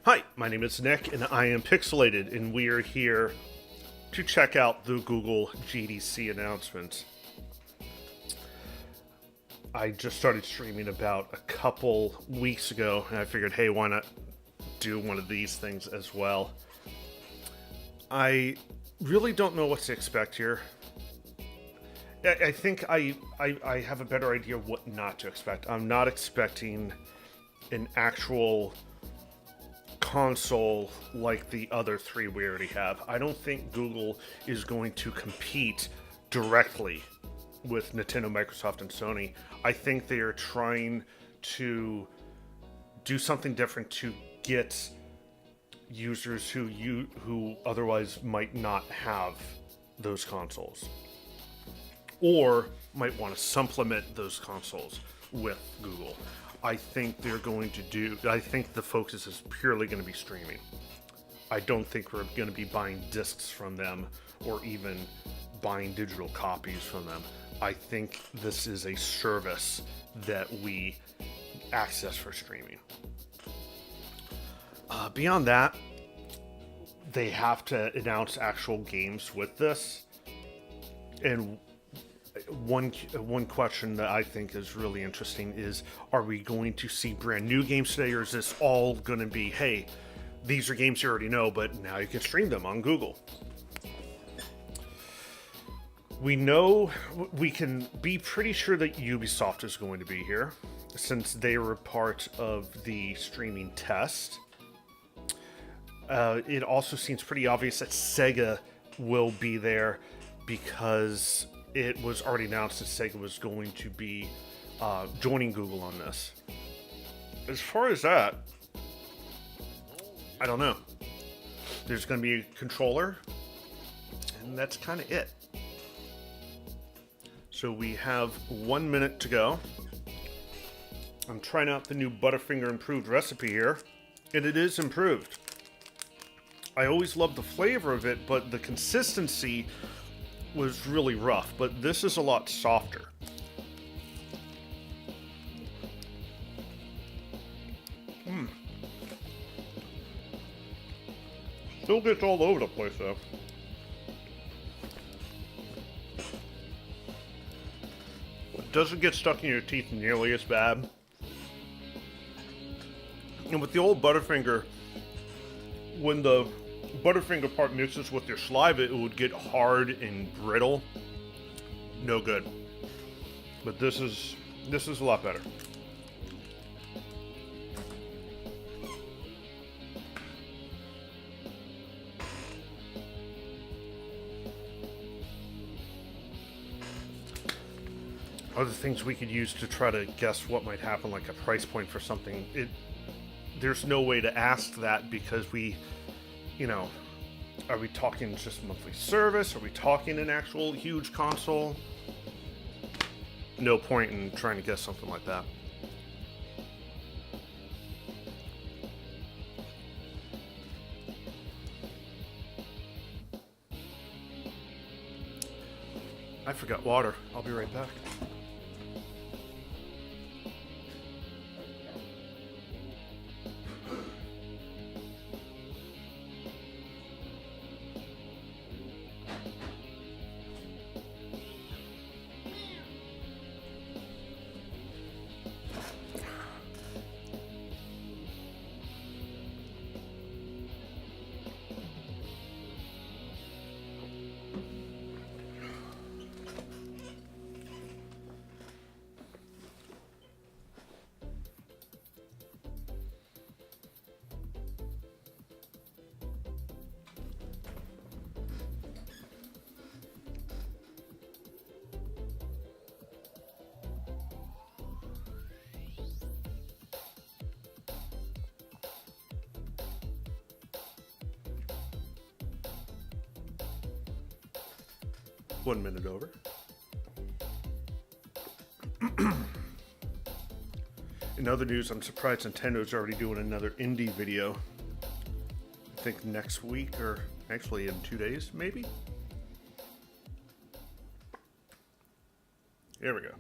Hi, my name is Nick, and I am Pixillated, and we are here to check out the Google GDC announcement. I just started streaming about a couple weeks ago, and I figured, hey, why not do one of these things as well? I really don't know what to expect here. I think I have a better idea of what not to expect. I'm not expecting an actual console like the other three we already have. I don't think Google is going to compete directly with Nintendo, Microsoft, and Sony. I think they are trying to do something different to get users who otherwise might not have those consoles, or might want to supplement those consoles with Google. I think I think the focus is purely going to be streaming. I don't think we're going to be buying discs from them or even buying digital copies from them. I think this is a service that we access for streaming. Beyond that, they have to announce actual games with this. And one question that I think is really interesting is, are we going to see brand new games today, or is this all going to be, hey, these are games you already know, but now you can stream them on Google? We know, we can be pretty sure that Ubisoft is going to be here, since they were part of the streaming test. It also seems pretty obvious that Sega will be there, because it was already announced that Sega was going to be joining Google on this. As far as that, I don't know. There's going to be a controller, and that's kind of it. So we have 1 minute to go. I'm trying out the new Butterfinger improved recipe here, and it is improved. I always loved the flavor of it, but the consistency was really rough, but this is a lot softer. Still gets all over the place though. It doesn't get stuck in your teeth nearly as bad. And with the old Butterfinger, when the Butterfinger part mixes with your saliva, it would get hard and brittle. No good. But this is a lot better. Other things we could use to try to guess what might happen, like a price point for something. There's no way to ask that, because are we talking just monthly service? Are we talking an actual huge console? No point in trying to guess something like that. I forgot water. I'll be right back. One minute over. In other news, I'm surprised Nintendo's already doing another indie video. I think next week, or actually in 2 days, maybe? Here we go.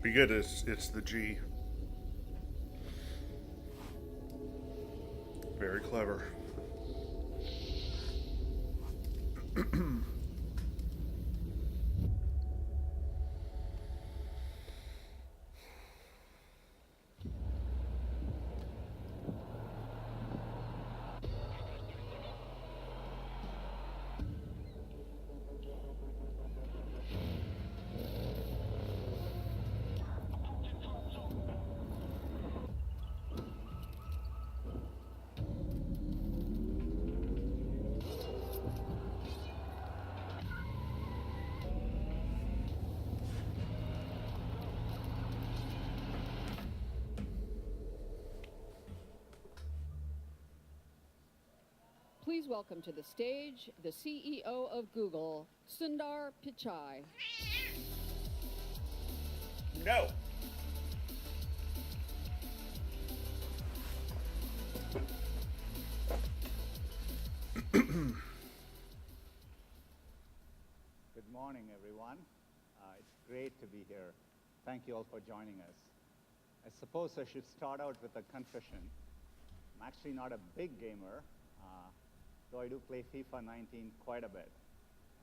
Be good. It's the G. Very clever. Please welcome to the stage the CEO of Google, Sundar Pichai. No. Good morning, everyone. It's great to be here. Thank you all for joining us. I suppose I should start out with a confession. I'm actually not a big gamer, though I do play FIFA 19 quite a bit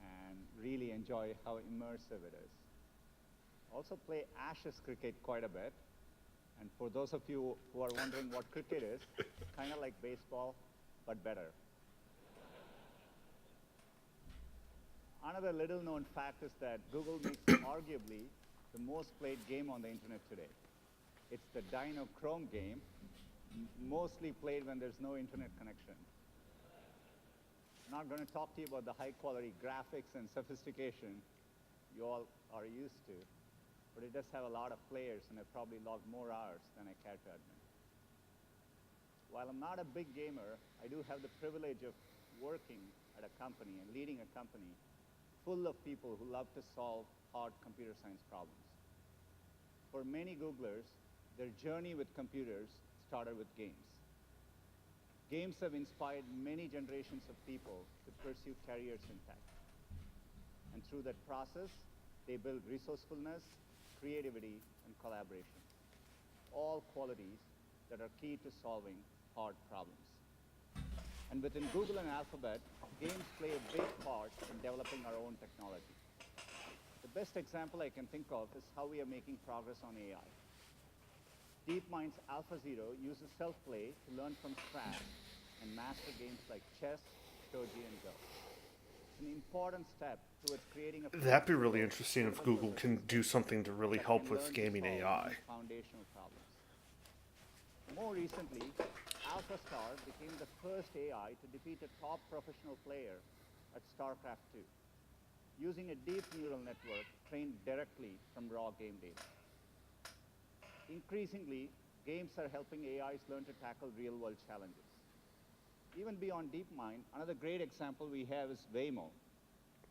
and really enjoy how immersive it is. Also play Ashes cricket quite a bit. And for those of you who are wondering what cricket is, it's kind of like baseball, but better. Another little-known fact is that Google makes arguably the most played game on the internet today. It's the Dino Chrome game, mostly played when there's no internet connection. I'm not going to talk to you about the high-quality graphics and sophistication you all are used to, but it does have a lot of players, and I've probably logged more hours than I care to admit. While I'm not a big gamer, I do have the privilege of working at a company and leading a company full of people who love to solve hard computer science problems. For many Googlers, their journey with computers started with games. Games have inspired many generations of people to pursue careers in tech. And through that process, they build resourcefulness, creativity, and collaboration, all qualities that are key to solving hard problems. And within Google and Alphabet, games play a big part in developing our own technology. The best example I can think of is how we are making progress on AI. DeepMind's AlphaZero uses self-play to learn from scratch and master games like chess, shogi, and Go. It's an important step towards creating a... That'd be really interesting if Google can do something to really help with gaming AI. Foundational problems. More recently, AlphaStar became the first AI to defeat a top professional player at StarCraft 2, using a deep neural network trained directly from raw game data. Increasingly, games are helping AIs learn to tackle real-world challenges. Even beyond DeepMind, another great example we have is Waymo,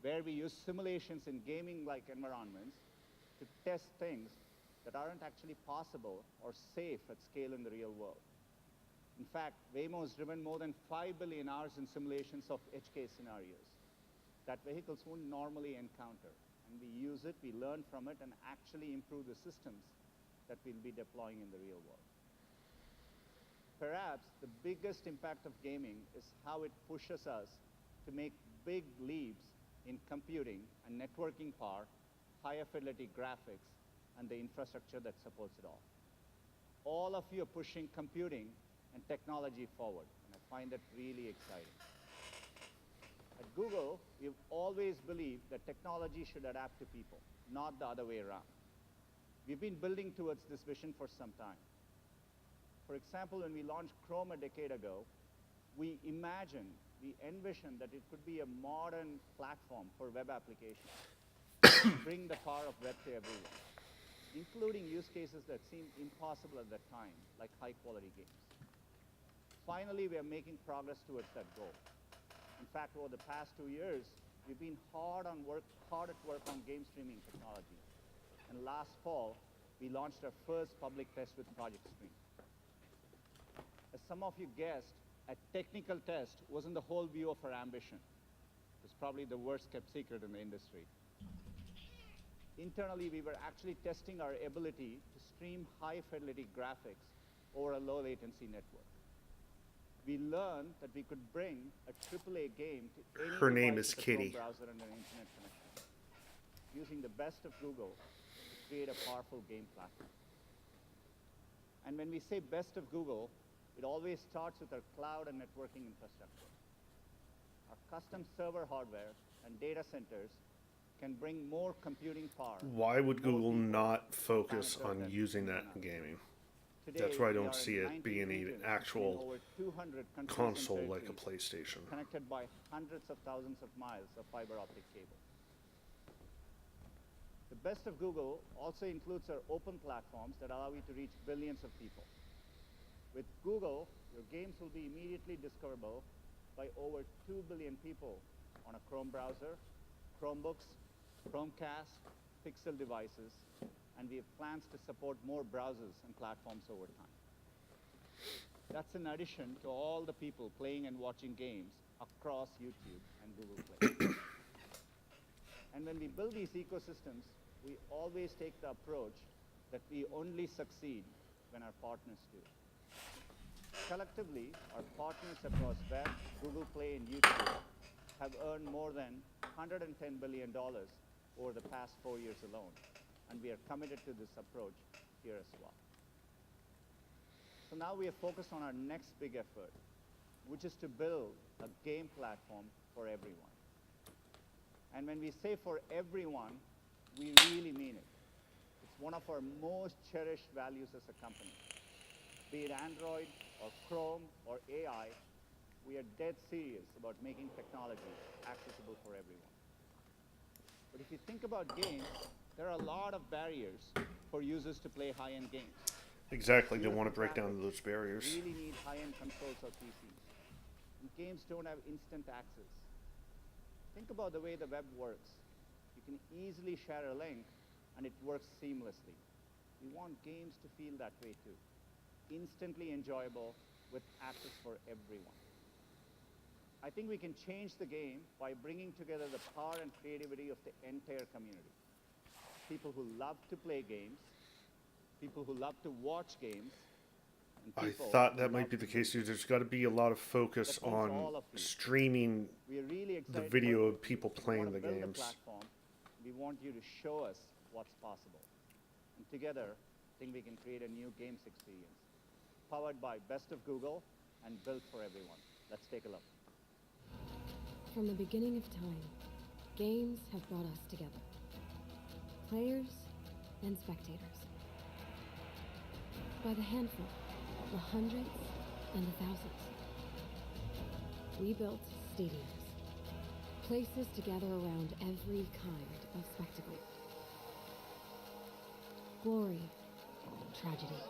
where we use simulations in gaming-like environments to test things that aren't actually possible or safe at scale in the real world. In fact, Waymo has driven more than 5 billion hours in simulations of edge case scenarios that vehicles won't normally encounter. And we use it, we learn from it, and actually improve the systems that we'll be deploying in the real world. Perhaps the biggest impact of gaming is how it pushes us to make big leaps in computing and networking power, higher fidelity graphics, and the infrastructure that supports it all. All of you are pushing computing and technology forward, and I find that really exciting. At Google, we've always believed that technology should adapt to people, not the other way around. We've been building towards this vision for some time. For example, when we launched Chrome a decade ago, we envisioned that it could be a modern platform for web applications, bring the power of web to everyone, including use cases that seemed impossible at that time, like high-quality games. Finally, we are making progress towards that goal. In fact, over the past 2 years, we've been hard at work on game streaming technology. And last fall, we launched our first public test with Project Stream. As some of you guessed, a technical test wasn't the whole view of our ambition. It was probably the worst kept secret in the industry. internally, we were actually testing our ability to stream high-fidelity graphics over a low-latency network. We learned that we could bring a AAA game to any Her name device is with a Chrome Kitty. browser and an internet connection, using the best of Google to create a powerful game platform. And when we say best of Google, it always starts with our cloud and networking infrastructure. Our custom server hardware and data centers can bring more computing power. Why would more Google people not focus planet Earth on than using that anyone in else. gaming? Today, That's why I we don't are see in it 19 being regions an in actual over 200 countries and console like a territories, PlayStation. connected by hundreds of thousands of miles of fiber optic cable. The best of Google also includes our open platforms that allow you to reach billions of people. With Google, your games will be immediately discoverable by over 2 billion people on a Chrome browser, Chromebooks, Chromecast, Pixel devices, and we have plans to support more browsers and platforms over time. That's in addition to all the people playing and watching games across YouTube and Google Play. And when we build these ecosystems, we always take the approach that we only succeed when our partners do. Collectively, our partners across web, Google Play, and YouTube have earned more than $110 billion over the past 4 years alone, and we are committed to this approach here as well. So now we are focused on our next big effort, which is to build a game platform for everyone. And when we say for everyone, we really mean it. It's one of our most cherished values as a company. Be it Android or Chrome or AI, we are dead serious about making technology accessible for everyone. But if you think about games, there are a lot of barriers for users to play high-end games. Exactly, they want to Beautiful break down graphics those barriers. really need high-end consoles or PCs. And games don't have instant access. Think about the way the web works. You can easily share a link, and it works seamlessly. We want games to feel that way too. Instantly enjoyable with access for everyone. I think we can change the game by bringing together the power and creativity of the entire community. People who love to play games, people who love to watch games, and I people thought who that might love be the to case. do. There's got to be a lot of focus That means on all of you. streaming We are really the excited video about of you. people We playing want the to build games. a platform. We want you to show us what's possible. And together, I think we can create a new games experience, powered by best of Google and built for everyone. Let's take a look. From the beginning of time, games have brought us together. Players and spectators. By the handful, the hundreds and the thousands. We built stadiums. Places to gather around every kind of spectacle. Glory, tragedy,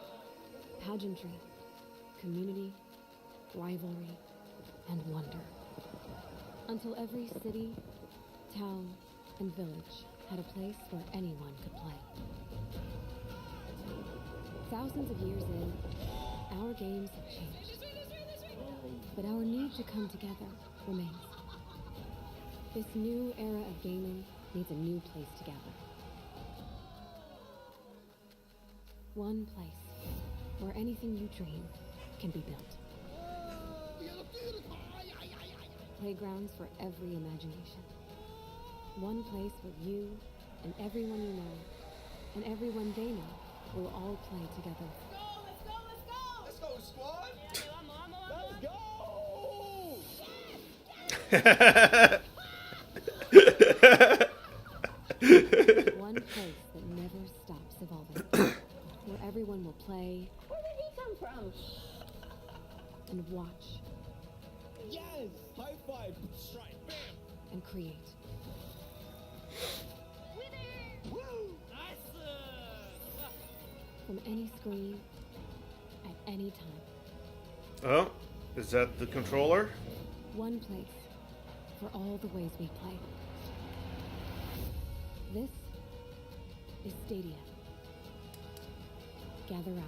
pageantry, community, rivalry, and wonder. Until every city, town, and village had a place where anyone could play. Thousands of years in, our games have changed. But our need to come together remains. This new era of gaming needs a new place to gather. One place where anything you dream can be built. Playgrounds for every imagination. One place where you and everyone you know and everyone they know will all play together. Let's go, squad! One place that never stops evolving. Where everyone will play. Where did he come from? And watch. Yes! High five! Strike! Bam! And create. Woo! Nice! From any screen, at any time. Oh, is that the controller? One place for all the ways we play. This is Stadia. Gather round.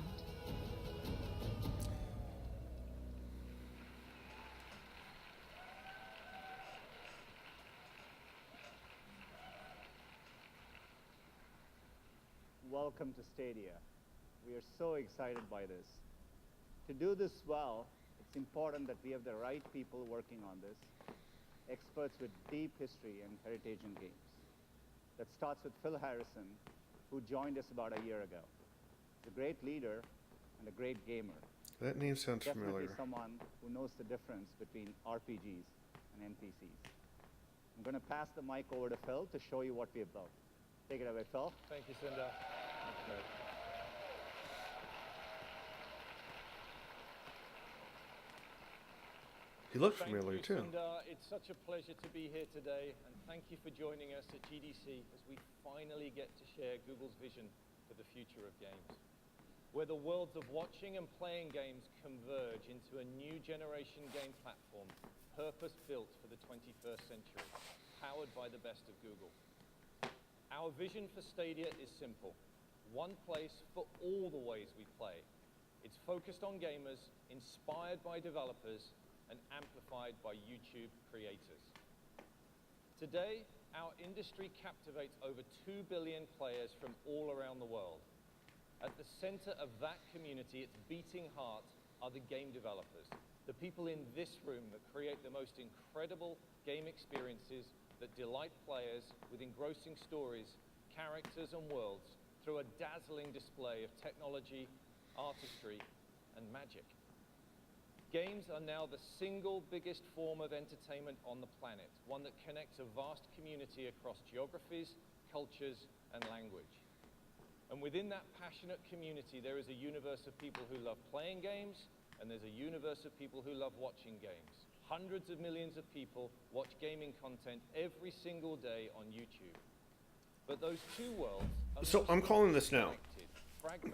welcome to Stadia. We are so excited by this. To do this well, it's important that we have the right people working on this, experts with deep history and heritage in games. That starts with Phil Harrison, who joined us about a year ago. He's a great leader and a great gamer. That name sounds Definitely familiar. someone who knows the difference between RPGs and NPCs. I'm going to pass the mic over to Phil to show you what we have built. Take it away, Phil. Thank you, Sundar. He looked Thank familiar you, too. Sundar. It's such a pleasure to be here today, and thank you for joining us at GDC as we finally get to share Google's vision for the future of games, where the worlds of watching and playing games converge into a new generation game platform purpose-built for the 21st century, powered by the best of Google. Our vision for Stadia is simple: one place for all the ways we play. It's focused on gamers, inspired by developers, and amplified by YouTube creators. Today, our industry captivates over 2 billion players from all around the world. At the center of that community, its beating heart, are the game developers, the people in this room that create the most incredible game experiences that delight players with engrossing stories, characters, and worlds through a dazzling display of technology, artistry, and magic. Games are now the single biggest form of entertainment on the planet, one that connects a vast community across geographies, cultures, and language. And within that passionate community, there is a universe of people who love playing games, and there's a universe of people who love watching games. Hundreds of millions of people watch gaming content every single day on YouTube. But those two worlds are So I'm calling this now.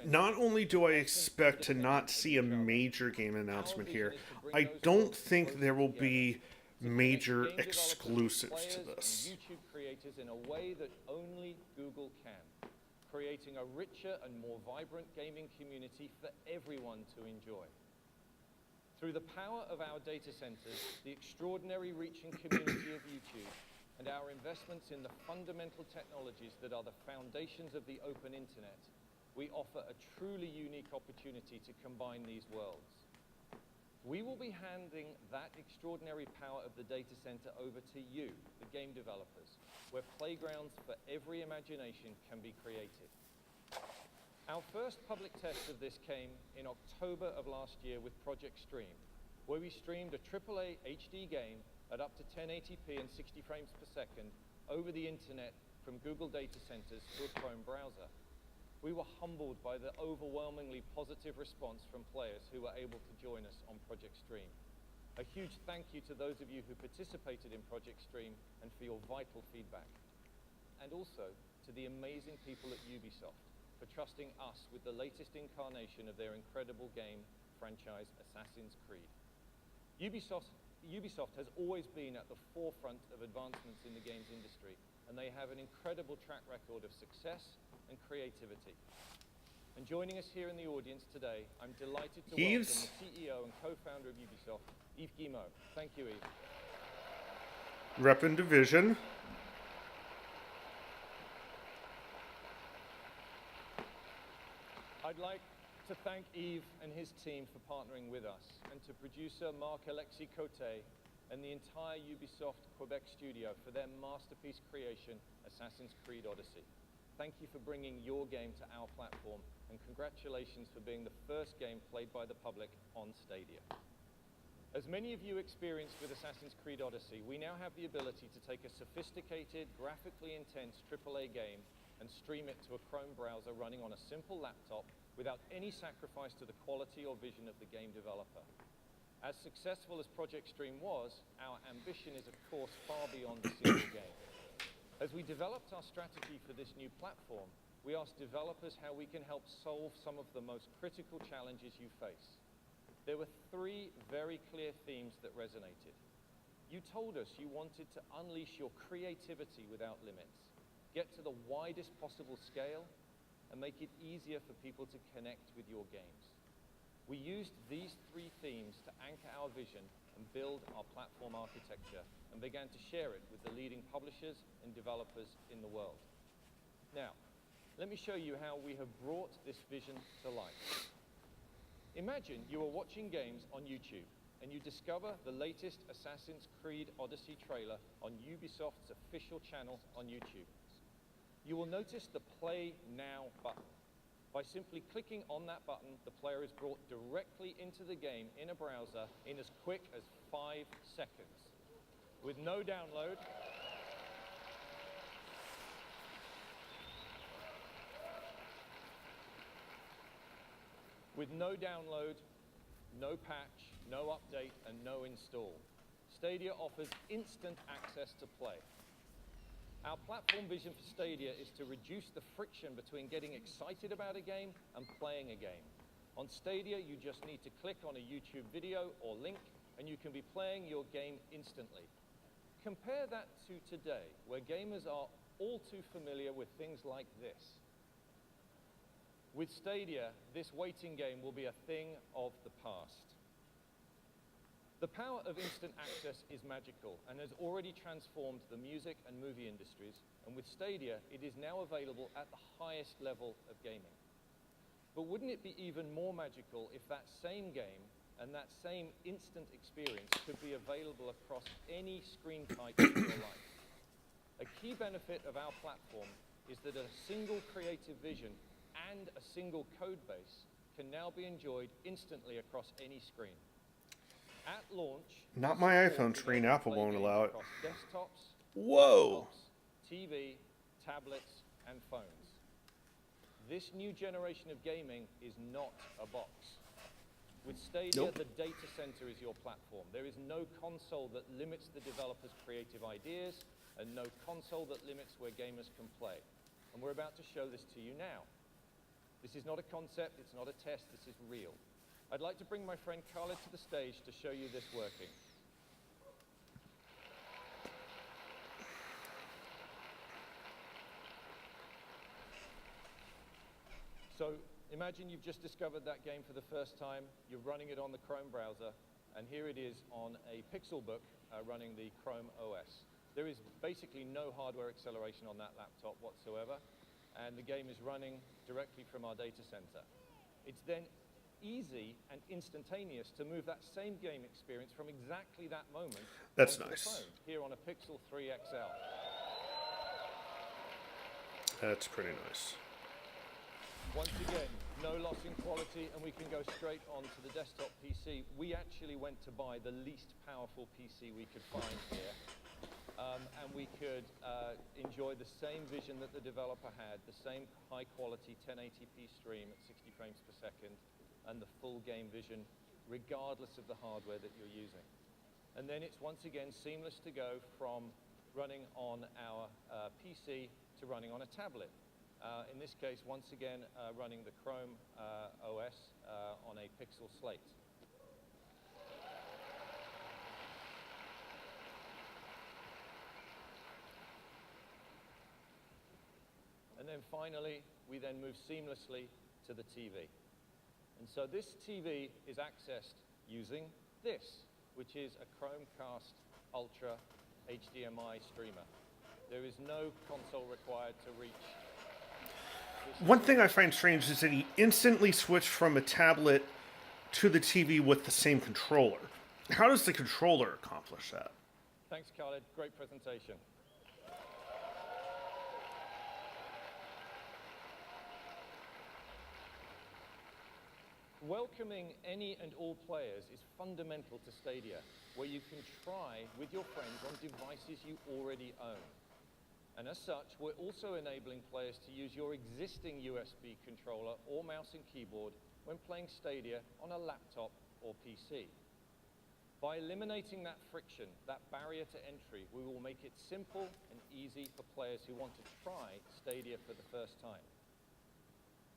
Not only do I expect to not see a major game announcement here, I don't think there will be major exclusives to this. YouTube creators in a way that only Google can, creating a richer and more vibrant gaming community for everyone to enjoy. Through the power of our data centers, the extraordinary reach and community of YouTube, and our investments in the fundamental technologies that are the foundations of the open internet, we offer a truly unique opportunity to combine these worlds. We will be handing that extraordinary power of the data center over to you, the game developers, where playgrounds for every imagination can be created. Our first public test of this came in October of last year with Project Stream, where we streamed a AAA HD game at up to 1080p and 60 frames per second over the internet from Google data centers to a Chrome browser. We were humbled by the overwhelmingly positive response from players who were able to join us on Project Stream. A huge thank you to those of you who participated in Project Stream and for your vital feedback. And also to the amazing people at Ubisoft for trusting us with the latest incarnation of their incredible game franchise, Assassin's Creed. Ubisoft has always been at the forefront of advancements in the games industry, and they have an incredible track record of success and creativity. And joining us here in the audience today, I'm delighted to welcome the CEO and co-founder of Ubisoft, Yves Guillemot. Thank you, Yves. Reppin' Division. I'd like to thank Yves and his team for partnering with us, and to producer Marc-Alexis Cote and the entire Ubisoft Quebec studio for their masterpiece creation, Assassin's Creed Odyssey. Thank you for bringing your game to our platform, and congratulations for being the first game played by the public on Stadia. As many of you experienced with Assassin's Creed Odyssey, we now have the ability to take a sophisticated, graphically intense AAA game and stream it to a Chrome browser running on a simple laptop without any sacrifice to the quality or vision of the game developer. As successful as Project Stream was, our ambition is, of course, far beyond the single game. As we developed our strategy for this new platform, we asked developers how we can help solve some of the most critical challenges you face. There were three very clear themes that resonated. You told us you wanted to unleash your creativity without limits, get to the widest possible scale, and make it easier for people to connect with your games. We used these three themes to anchor our vision and build our platform architecture, and began to share it with the leading publishers and developers in the world. Now, let me show you how we have brought this vision to life. Imagine you are watching games on YouTube and you discover the latest Assassin's Creed Odyssey trailer on Ubisoft's official channel on YouTube. You will notice the Play Now button. By simply clicking on that button, the player is brought directly into the game in a browser in as quick as 5 seconds. With no download, no patch, no update, and no install, Stadia offers instant access to play. Our platform vision for Stadia is to reduce the friction between getting excited about a game and playing a game. On Stadia, you just need to click on a YouTube video or link, and you can be playing your game instantly. Compare that to today, where gamers are all too familiar with things like this. With Stadia, this waiting game will be a thing of the past. The power of instant access is magical and has already transformed the music and movie industries, and with Stadia, it is now available at the highest level of gaming. But wouldn't it be even more magical if that same game and that same instant experience could be available across any screen type in your life? A key benefit of our platform is that a single creative vision and a single code base can now be enjoyed instantly across any screen. At launch, Not my iPhone screen. Apple won't allow it. across desktops, Whoa! laptops, TV, tablets, and phones. This new generation of gaming is not a box. With Stadia, the data center is your platform. There is no console that limits the developer's creative ideas and no console that limits where gamers can play. And we're about to show this to you now. This is not a concept, it's not a test, this is real. I'd like to bring my friend Khaled to the stage to show you this working. So imagine you've just discovered that game for the first time, you're running it on the Chrome browser, and here it is on a Pixelbook running the Chrome OS. There is basically no hardware acceleration on that laptop whatsoever, and the game is running directly from our data center. It's then easy and instantaneous to move that same game experience from exactly that moment That's onto nice. the phone, here on a Pixel 3 XL. That's pretty nice. Once again, no loss in quality, and we can go straight onto the desktop PC. We actually went to buy the least powerful PC we could find here, and we could enjoy the same vision that the developer had, the same high-quality 1080p stream at 60 frames per second, and the full game vision, regardless of the hardware that you're using. And then it's once again seamless to go from running on our PC to running on a tablet. In this case, once again, running the Chrome OS on a Pixel Slate. And then finally, we then move seamlessly to the TV. And so this TV is accessed using this, which is a Chromecast Ultra HDMI streamer. There is no console required to reach. One thing I find strange is that he instantly switched from a tablet to the TV with the same controller. How does the controller accomplish that? Thanks, Khaled. Great presentation. Welcoming any and all players is fundamental to Stadia, where you can try with your friends on devices you already own. And as such, we're also enabling players to use your existing USB controller or mouse and keyboard when playing Stadia on a laptop or PC. By eliminating that friction, that barrier to entry, we will make it simple and easy for players who want to try Stadia for the first time.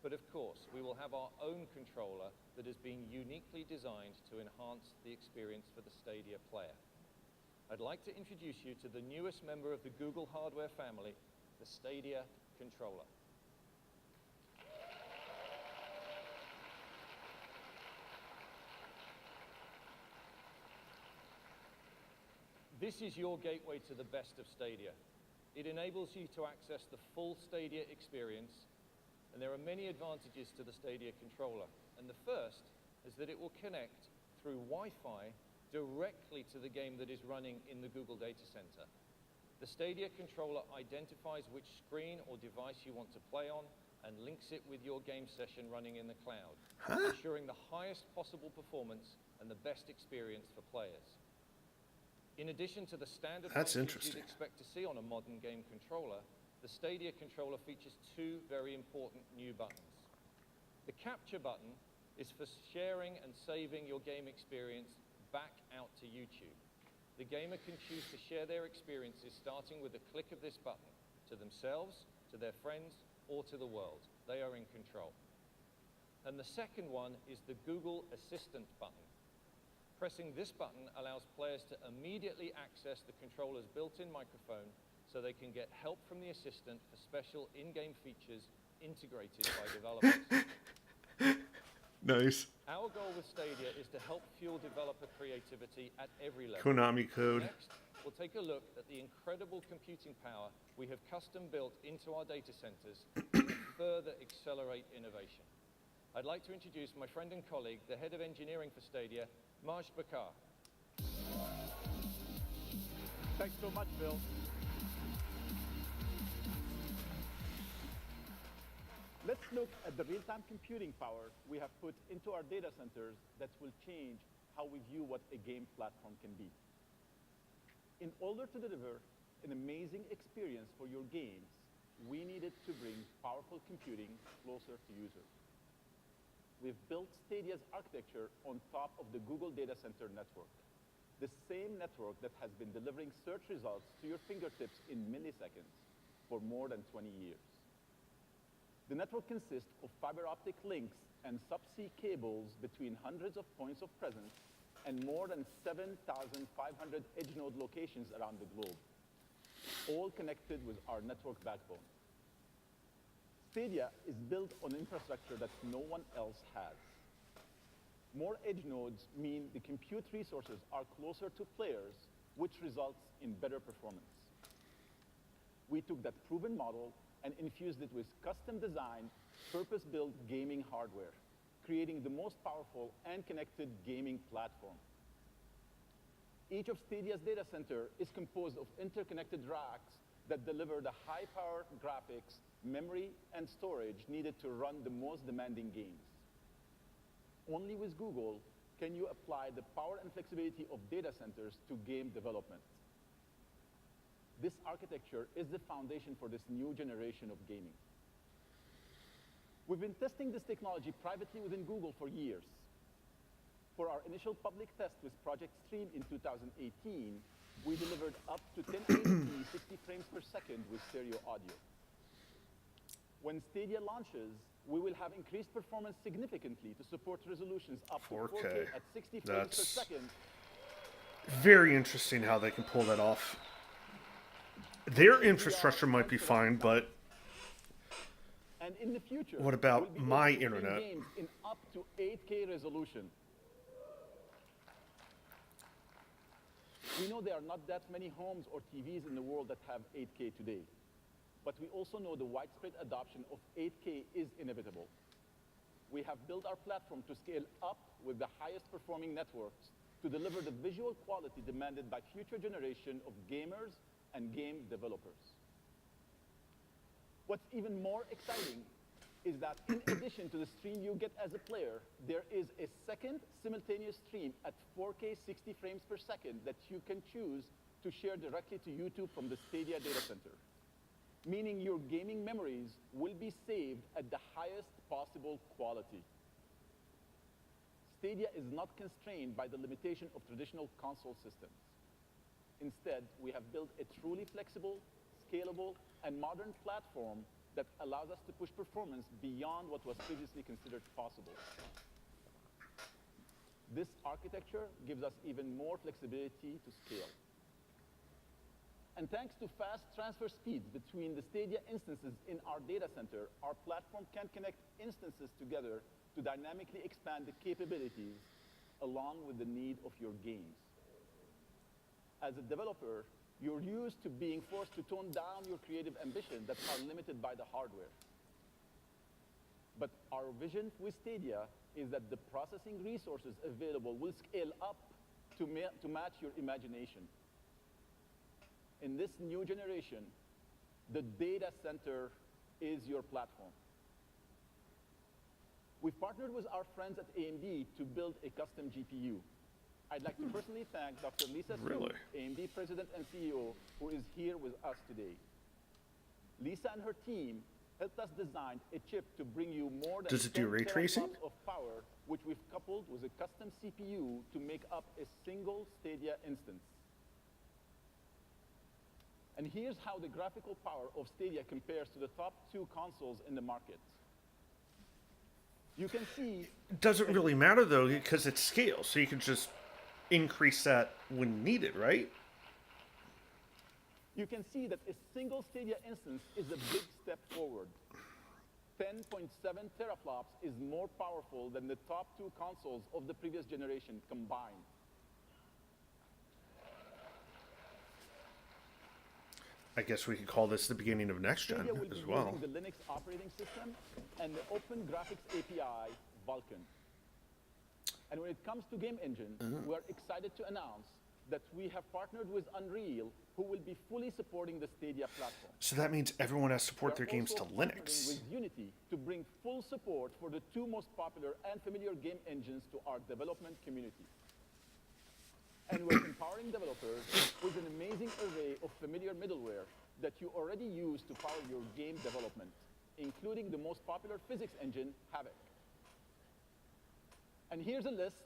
But of course, we will have our own controller that has been uniquely designed to enhance the experience for the Stadia player. I'd like to introduce you to the newest member of the Google hardware family, the Stadia controller. This is your gateway to the best of Stadia. It enables you to access the full Stadia experience And there are many advantages to the Stadia controller. And the first is that it will connect through Wi-Fi directly to the game that is running in the Google Data Center. The Stadia controller identifies which screen or device you want to play on and links it with your game session running in the cloud, ensuring the highest possible performance and the best experience for players. In addition to the standard That's functions interesting. you'd expect to see on a modern game controller, the Stadia controller features two very important new buttons. The capture button is for sharing and saving your game experience back out to YouTube. The gamer can choose to share their experiences starting with a click of this button to themselves, to their friends, or to the world. They are in control. And the second one is the Google Assistant button. Pressing this button allows players to immediately access the controller's built-in microphone so they can get help from the assistant for special in-game features integrated by developers. Nice. Our goal with Stadia is to help fuel developer creativity at every level. Konami code. Next, we'll take a look at the incredible computing power we have custom built into our data centers to further accelerate innovation. I'd like to introduce my friend and colleague, the head of engineering for Stadia, Maj Bakar. Thanks so much, Bill. Let's look at the real-time computing power we have put into our data centers that will change how we view what a game platform can be. In order to deliver an amazing experience for your games, we needed to bring powerful computing closer to users. We've built Stadia's architecture on top of the Google Data Center network, the same network that has been delivering search results to your fingertips in milliseconds for more than 20 years. The network consists of fiber optic links and subsea cables between hundreds of points of presence and more than 7,500 edge node locations around the globe, all connected with our network backbone. Stadia is built on infrastructure that no one else has. More edge nodes mean the compute resources are closer to players, which results in better performance. We took that proven model and infused it with custom-designed, purpose-built gaming hardware, creating the most powerful and connected gaming platform. Each of Stadia's data center is composed of interconnected racks that deliver the high-power graphics, memory, and storage needed to run the most demanding games. Only with Google can you apply the power and flexibility of data centers to game development. This architecture is the foundation for this new generation of gaming. We've been testing this technology privately within Google for years. For our initial public test with Project Stream in 2018, we delivered up to 1080p 60 frames per second with stereo audio. When Stadia launches, we will have increased performance significantly to support resolutions up to 4K at 60 frames per second. Very interesting how they can pull that off. Their infrastructure might be fine, but and in the future, what about we'll be my able to stream internet? games in up to 8K resolution. We know there are not that many homes or TVs in the world that have 8K today, but we also know the widespread adoption of 8K is inevitable. We have built our platform to scale up with the highest performing networks to deliver the visual quality demanded by future generation of gamers and game developers. What's even more exciting is that in addition to the stream you get as a player, there is a second simultaneous stream at 4K 60 frames per second that you can choose to share directly to YouTube from the Stadia data center, meaning your gaming memories will be saved at the highest possible quality. Stadia is not constrained by the limitation of traditional console systems. Instead, we have built a truly flexible, scalable, and modern platform that allows us to push performance beyond what was previously considered possible. This architecture gives us even more flexibility to scale. And thanks to fast transfer speeds between the Stadia instances in our data center, our platform can connect instances together to dynamically expand the capabilities along with the need of your games. As a developer, you're used to being forced to tone down your creative ambition that are limited by the hardware. But our vision with Stadia is that the processing resources available will scale up to match your imagination. In this new generation, the data center is your platform. We've partnered with our friends at AMD to build a custom GPU. I'd like to personally thank Dr. Lisa Su, Really? AMD President and CEO, who is here with us today. Lisa and her team helped us design a chip to bring you more than Does it do 10 ray tracing? teraflops of power, which we've coupled with a custom CPU to make up a single Stadia instance. And here's how the graphical power of Stadia compares to the top 2 consoles in the market. You can see It doesn't really matter though, because it's scale, so you can just increase that when needed, right? You can see that a single Stadia instance is a big step forward. 10.7 teraflops is more powerful than the top 2 consoles of the previous generation combined. I guess we could call this the beginning of next gen Stadia will be as well. using the Linux operating system and the Open Graphics API, Vulkan. And when it comes to game engine, we are excited to announce that we have partnered with Unreal, who will be fully supporting the Stadia platform. So that means everyone has to support their We are games to also partnering Linux. with Unity to bring full support for the 2 most popular and familiar game engines to our development community. And we're empowering developers with an amazing array of familiar middleware that you already use to power your game development, including the most popular physics engine, Havok. And here's a list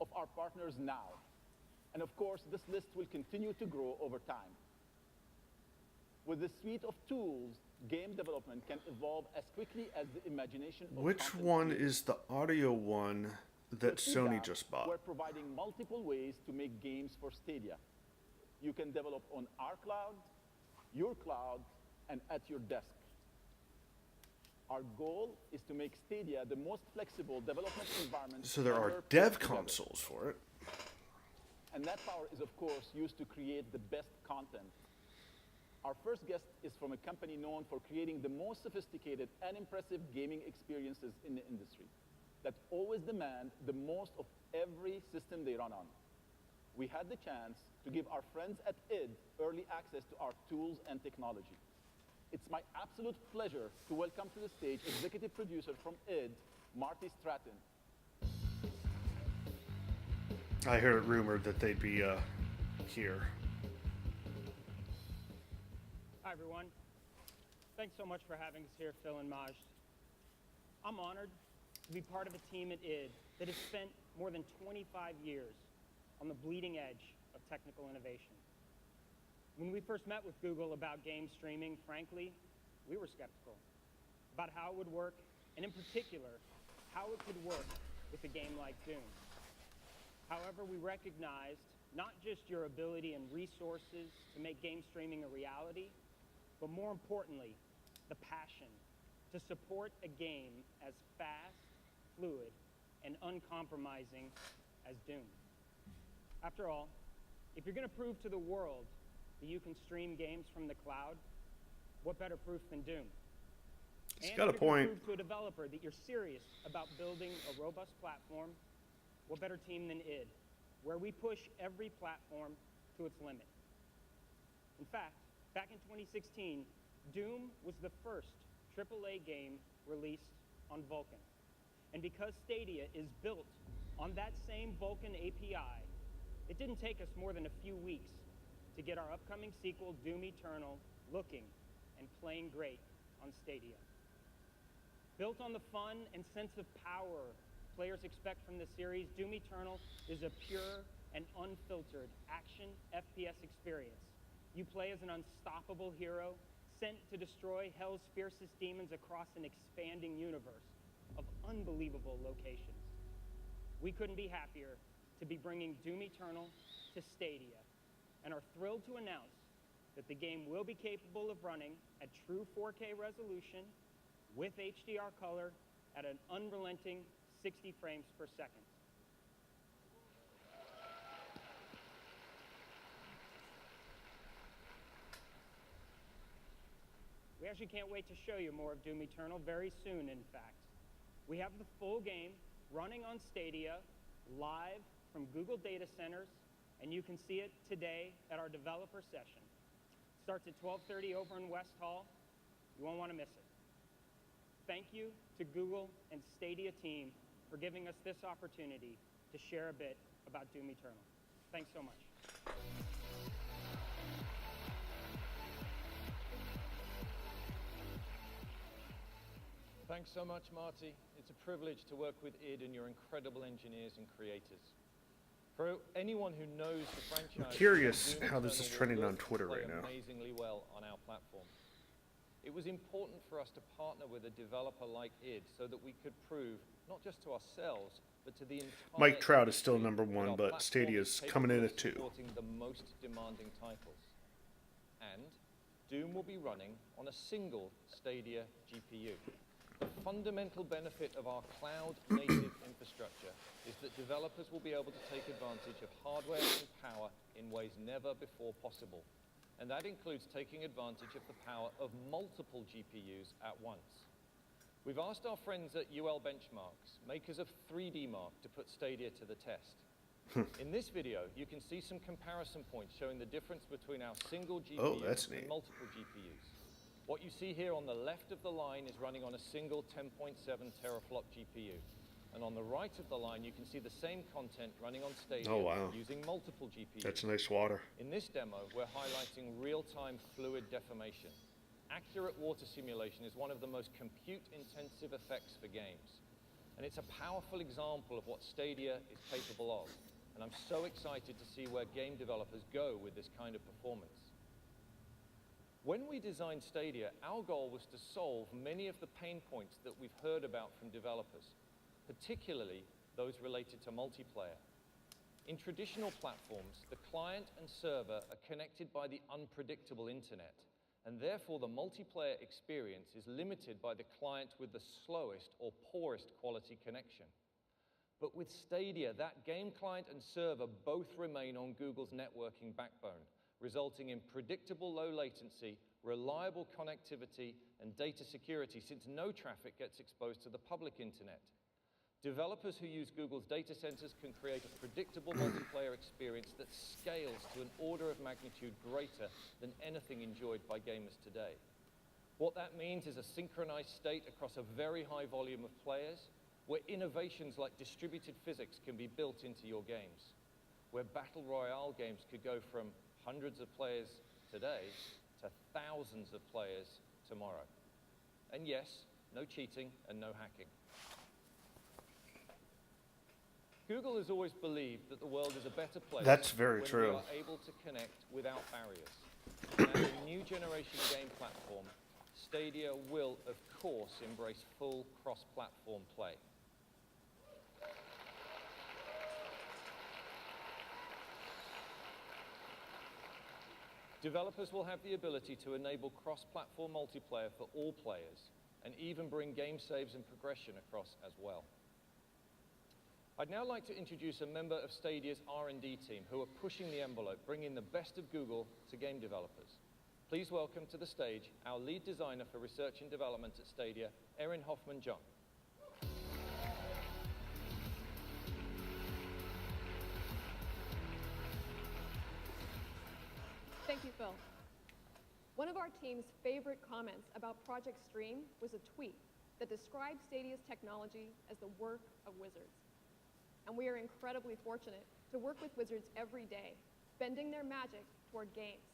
of our partners now. And of course, this list will continue to grow over time. With this suite of tools, game development can evolve as quickly as the imagination of Which content one creators. is the audio one that With Sony feedback, just bought? We're providing multiple ways to make games for Stadia. You can develop on our cloud, your cloud, and at your desk. Our goal is to make Stadia the most flexible development environment. So there are ever put dev together. consoles for it. And that power is, of course, used to create the best content. Our first guest is from a company known for creating the most sophisticated and impressive gaming experiences in the industry that always demand the most of every system they run on. We had the chance to give our friends at id early access to our tools and technology. It's my absolute pleasure to welcome to the stage executive producer from id, Marty Stratton. I heard it rumored that they'd be here. Hi, everyone. Thanks so much for having us here, Phil and Majd. I'm honored to be part of a team at id that has spent more than 25 years on the bleeding edge of technical innovation. When we first met with Google about game streaming, frankly, we were skeptical about how it would work, and in particular, how it could work with a game like Doom. However, we recognized not just your ability and resources to make game streaming a reality, but more importantly, the passion to support a game as fast, fluid, and uncompromising as Doom. After all, if you're going to prove to the world that you can stream games from the cloud, what better proof than Doom? He's And got a if you're gonna point. prove to a developer that you're serious about building a robust platform, what better team than id, where we push every platform to its limit. In fact, back in 2016, Doom was the first AAA game released on Vulkan. And because Stadia is built on that same Vulkan API, it didn't take us more than a few weeks to get our upcoming sequel, Doom Eternal, looking and playing great on Stadia. Built on the fun and sense of power players expect from the series, Doom Eternal is a pure and unfiltered action FPS experience. You play as an unstoppable hero sent to destroy hell's fiercest demons across an expanding universe of unbelievable locations. We couldn't be happier to be bringing Doom Eternal to Stadia, and are thrilled to announce that the game will be capable of running at true 4K resolution with HDR color at an unrelenting 60 frames per second. We actually can't wait to show you more of Doom Eternal very soon, in fact. We have the full game running on Stadia, live from Google data centers, and you can see it today at our developer session. It starts at 12:30 over in West Hall. You won't want to miss it. Thank you to Google and Stadia team for giving us this opportunity to share a bit about Doom Eternal. Thanks so much. Thanks so much, Marty. It's a privilege to work with id and your incredible engineers and creators. For anyone who knows the franchise, Curious Doom how this is Eternal trending will on Twitter play right now. amazingly well on our platform. It was important for us to partner with a developer like id so that we could prove, not just to ourselves, but to the entire Mike Trout is still industry number that one, our but platform Stadia's is coming in capable at of 2. supporting the most demanding titles. And Doom will be running on a single Stadia GPU. The fundamental benefit of our cloud-native infrastructure is that developers will be able to take advantage of hardware and power in ways never before possible. And that includes taking advantage of the power of multiple GPUs at once. We've asked our friends at UL Benchmarks, makers of 3D Mark, to put Stadia to the test. In this video, you can see some comparison points showing the difference between our single GPU that's neat. and multiple GPUs. What you see here on the left of the line is running on a single 10.7 teraflop GPU. And on the right of the line, you can see the same content running on Stadia Oh, wow. using multiple GPUs. That's nice water. In this demo, we're highlighting real-time fluid deformation. Accurate water simulation is one of the most compute-intensive effects for games. And it's a powerful example of what Stadia is capable of. And I'm so excited to see where game developers go with this kind of performance. When we designed Stadia, our goal was to solve many of the pain points that we've heard about from developers, particularly those related to multiplayer. In traditional platforms, the client and server are connected by the unpredictable internet, and therefore the multiplayer experience is limited by the client with the slowest or poorest quality connection. But with Stadia, that game client and server both remain on Google's networking backbone, resulting in predictable low latency, reliable connectivity, and data security, since no traffic gets exposed to the public internet. Developers who use Google's data centers can create a predictable multiplayer experience that scales to an order of magnitude greater than anything enjoyed by gamers today. What that means is a synchronized state across a very high volume of players, where innovations like distributed physics can be built into your games, where battle royale games could go from hundreds of players today to thousands of players tomorrow. And yes, no cheating and no hacking. Google has always believed that the world is a better place That's very when true. we are able to connect without barriers. And as a new generation game platform, Stadia will, of course, embrace full cross-platform play. Developers will have the ability to enable cross-platform multiplayer for all players, and even bring game saves and progression across as well. I'd now like to introduce a member of Stadia's R&D team who are pushing the envelope, bringing the best of Google to game developers. Please welcome to the stage our lead designer for research and development at Stadia, Erin Hoffman-Jung. Thank you, Phil. One of our team's favorite comments about Project Stream was a tweet that described Stadia's technology as the work of wizards. And we are incredibly fortunate to work with wizards every day, bending their magic toward games.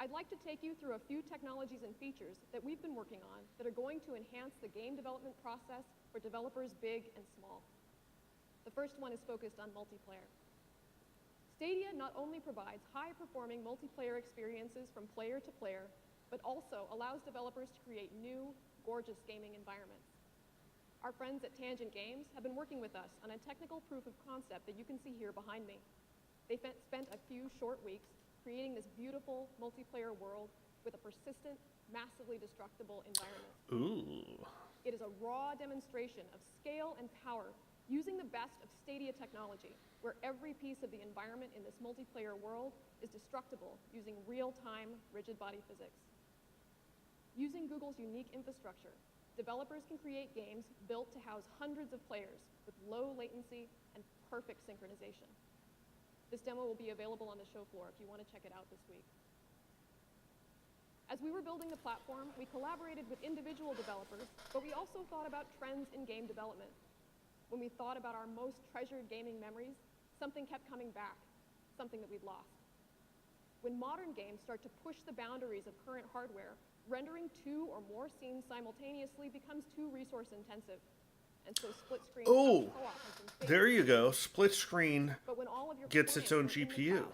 I'd like to take you through a few technologies and features that we've been working on that are going to enhance the game development process for developers big and small. The first one is focused on multiplayer. Stadia not only provides high-performing multiplayer experiences from player to player, but also allows developers to create new, gorgeous gaming environments. Our friends at Tangent Games have been working with us on a technical proof of concept that you can see here behind me. They spent a few short weeks creating this beautiful multiplayer world with a persistent, massively destructible environment. Ooh. It is a raw demonstration of scale and power using the best of Stadia technology, where every piece of the environment in this multiplayer world is destructible using real-time rigid body physics. Using Google's unique infrastructure, developers can create games built to house hundreds of players with low latency and perfect synchronization. This demo will be available on the show floor if you want to check it out this week. As we were building the platform, we collaborated with individual developers, but we also thought about trends in game development. When we thought about our most treasured gaming memories, something kept coming back, something that we'd lost. When modern games start to push the boundaries of current hardware, rendering 2 or more scenes simultaneously becomes too resource intensive. And so split screen Oh, co-op has been favored. there you go. Split screen But when all of your gets its own clients are in the GPU. cloud,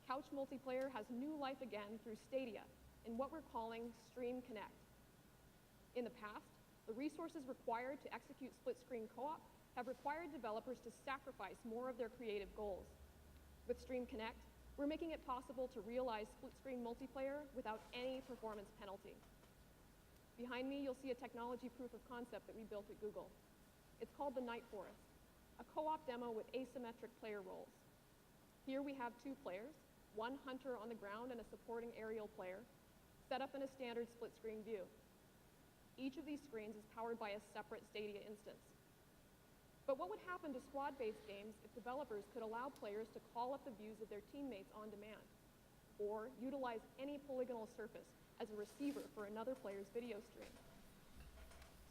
couch multiplayer has new life again through Stadia in what we're calling Stream Connect. In the past, the resources required to execute split screen co-op have required developers to sacrifice more of their creative goals. With Stream Connect, we're making it possible to realize split screen multiplayer without any performance penalty. Behind me, you'll see a technology proof of concept that we built at Google. It's called the Night Forest, a co-op demo with asymmetric player roles. Here we have 2 players, one hunter on the ground and a supporting aerial player, set up in a standard split-screen view. Each of these screens is powered by a separate Stadia instance. But what would happen to squad-based games if developers could allow players to call up the views of their teammates on demand, or utilize any polygonal surface as a receiver for another player's video stream?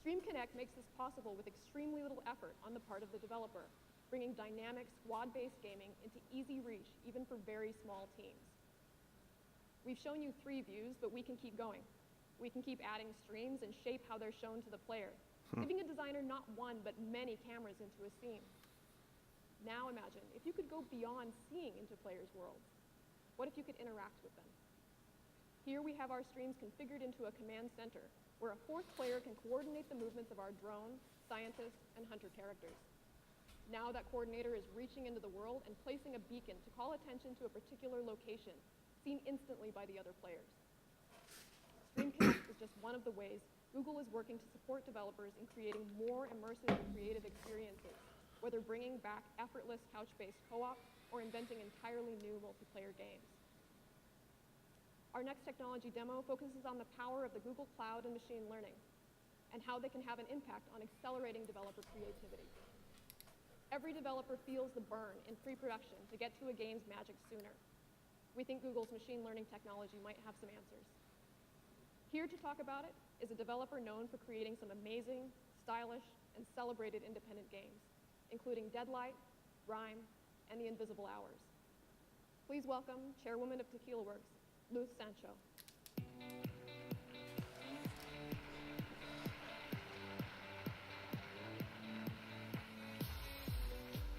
Stream Connect makes this possible with extremely little effort on the part of the developer, bringing dynamic squad-based gaming into easy reach even for very small teams. We've shown you 3 views, but we can keep going. We can keep adding streams and shape how they're shown to the player, giving a designer not one, but many cameras into a scene. Now imagine, if you could go beyond seeing into players' worlds, what if you could interact with them? Here we have our streams configured into a command center, where a 4th player can coordinate the movements of our drone, scientist, and hunter characters. Now that coordinator is reaching into the world and placing a beacon to call attention to a particular location, seen instantly by the other players. Stream Connect is just one of the ways Google is working to support developers in creating more immersive and creative experiences, whether bringing back effortless couch-based co-op or inventing entirely new multiplayer games. Our next technology demo focuses on the power of the Google Cloud and machine learning, and how they can have an impact on accelerating developer creativity. Every developer feels the burn in pre-production to get to a game's magic sooner. We think Google's machine learning technology might have some answers. Here to talk about it is a developer known for creating some amazing, stylish, and celebrated independent games, including Deadlight, Rhyme, and The Invisible Hours. Please welcome Chairwoman of Tequila Works, Luz Sancho.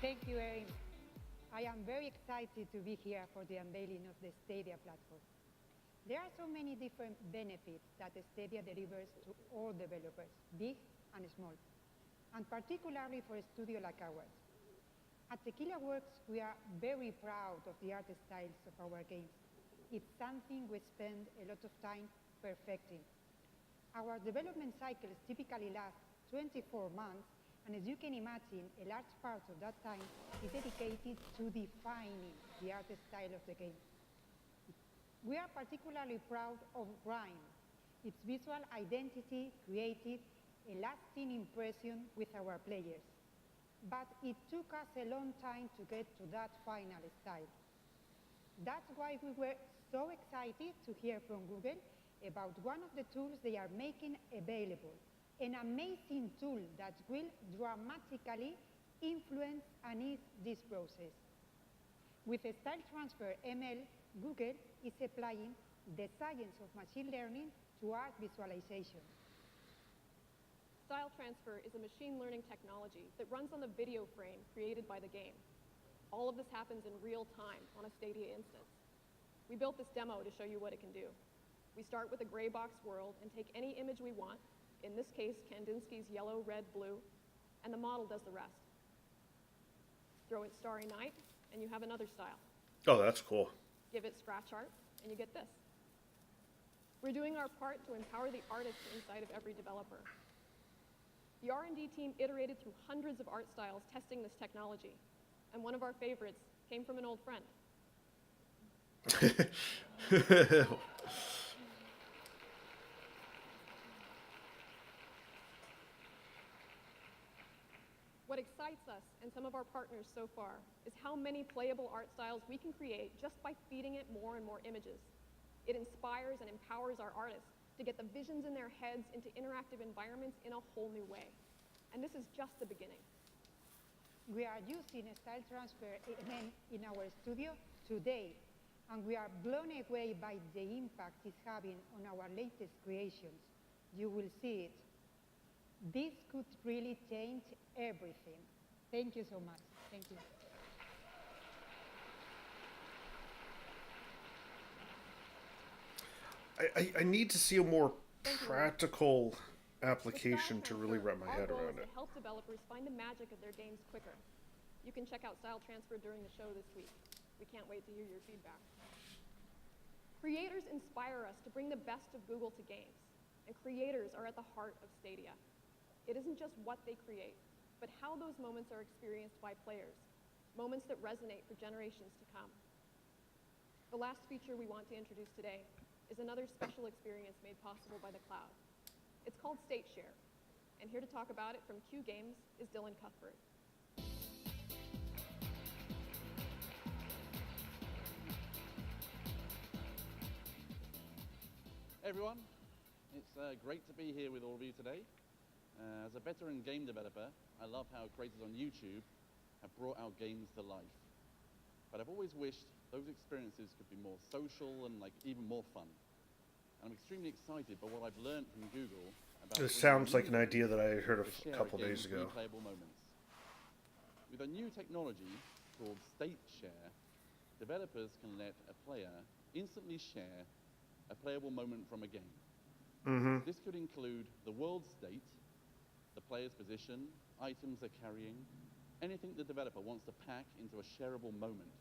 Thank you, Erin. I am very excited to be here for the unveiling of the Stadia platform. There are so many different benefits that Stadia delivers to all developers, big and small, and particularly for a studio like ours. At Tequila Works, we are very proud of the art styles of our games. It's something we spend a lot of time perfecting. Our development cycles typically last 24 months, and as you can imagine, a large part of that time is dedicated to defining the art style of the game. We are particularly proud of Rhyme. Its visual identity created a lasting impression with our players. But it took us a long time to get to that final style. That's why we were so excited to hear from Google about one of the tools they are making available, an amazing tool that will dramatically influence and ease this process. With a Style Transfer ML, Google is applying the science of machine learning to art visualization. Style Transfer is a machine learning technology that runs on the video frame created by the game. All of this happens in real time on a Stadia instance. We built this demo to show you what it can do. We start with a gray box world and take any image we want, in this case, Kandinsky's yellow, red, blue, and the model does the rest. Throw it Starry Night, and you have another style. Oh, that's cool. Give it scratch art, and you get this. We're doing our part to empower the artists inside of every developer. The R&D team iterated through hundreds of art styles testing this technology, and one of our favorites came from an old friend. What excites us and some of our partners so far is how many playable art styles we can create just by feeding it more and more images. It inspires and empowers our artists to get the visions in their heads into interactive environments in a whole new way. And this is just the beginning. We are using a style transfer in our studio today, and we are blown away by the impact it's having on our latest creations. You will see it. This could really change everything. Thank you so much. Thank you. I need to see a more practical application to really wrap my head around it. To help developers find the magic of their games quicker. You can check out Style Transfer during the show this week. We can't wait to hear your feedback. Creators inspire us to bring the best of Google to games, and creators are at the heart of Stadia. It isn't just what they create, but how those moments are experienced by players, moments that resonate for generations to come. The last feature we want to introduce today is another special experience made possible by the cloud. It's called State Share, and here to talk about it from Q Games is Dylan Cuthbert. Hey everyone, it's great to be here with all of you today. As a veteran game developer, I love how creators on YouTube have brought our games to life. But I've always wished those experiences could be more social and even more fun. And I'm extremely excited by what I've learned from Google about... This sounds like an idea that I heard a couple days ago. Replayable moments. With a new technology called State Share, developers can let a player instantly share a playable moment from a game. Mm-hmm. This could include the world state, the player's position, items they're carrying, anything the developer wants to pack into a shareable moment.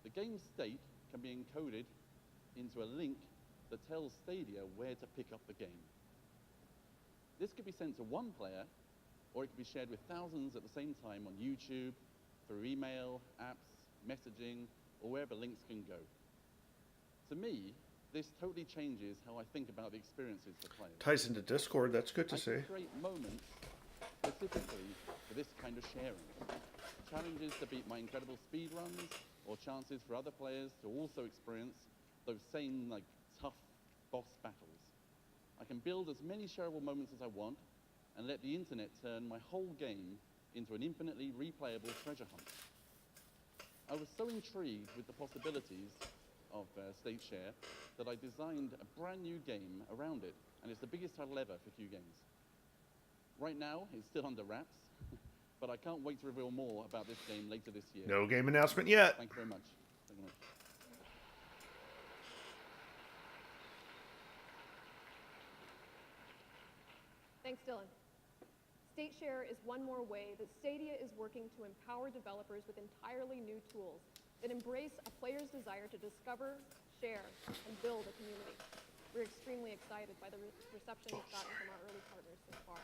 The game state can be encoded into a link that tells Stadia where to pick up the game. This could be sent to one player, or it could be shared with thousands at the same time on YouTube, through email, apps, messaging, or wherever links can go. To me, this totally changes how I think about the experiences for players. Ties into Discord, that's good to see. I can create moments specifically for this kind of sharing. Challenges to beat my incredible speed runs, or chances for other players to also experience those same tough boss battles. I can build as many shareable moments as I want and let the internet turn my whole game into an infinitely replayable treasure hunt. I was so intrigued with the possibilities of State Share that I designed a brand new game around it, and it's the biggest title ever for Q Games. Right now, it's still under wraps, but I can't wait to reveal more about this game later this year. No game announcement yet. Thank you very much. Thank you very much. Thanks, Dylan. State Share is one more way that Stadia is working to empower developers with entirely new tools that embrace a player's desire to discover, share, and build a community. We're extremely excited by the reception we've gotten from our early partners so far.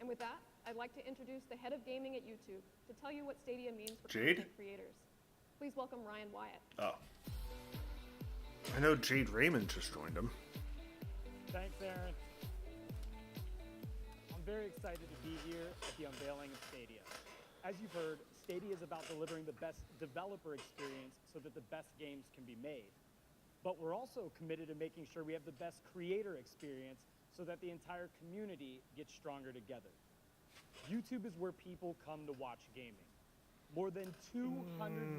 And with that, I'd like to introduce the head of gaming at YouTube to tell you what Stadia means for Jade? content creators. Please welcome Ryan Wyatt. Oh. I know Jade Raymond just joined him. Thanks, Aaron. I'm very excited to be here at the unveiling of Stadia. As you've heard, Stadia is about delivering the best developer experience so that the best games can be made. But we're also committed to making sure we have the best creator experience so that the entire community gets stronger together. YouTube is where people come to watch gaming. More than 200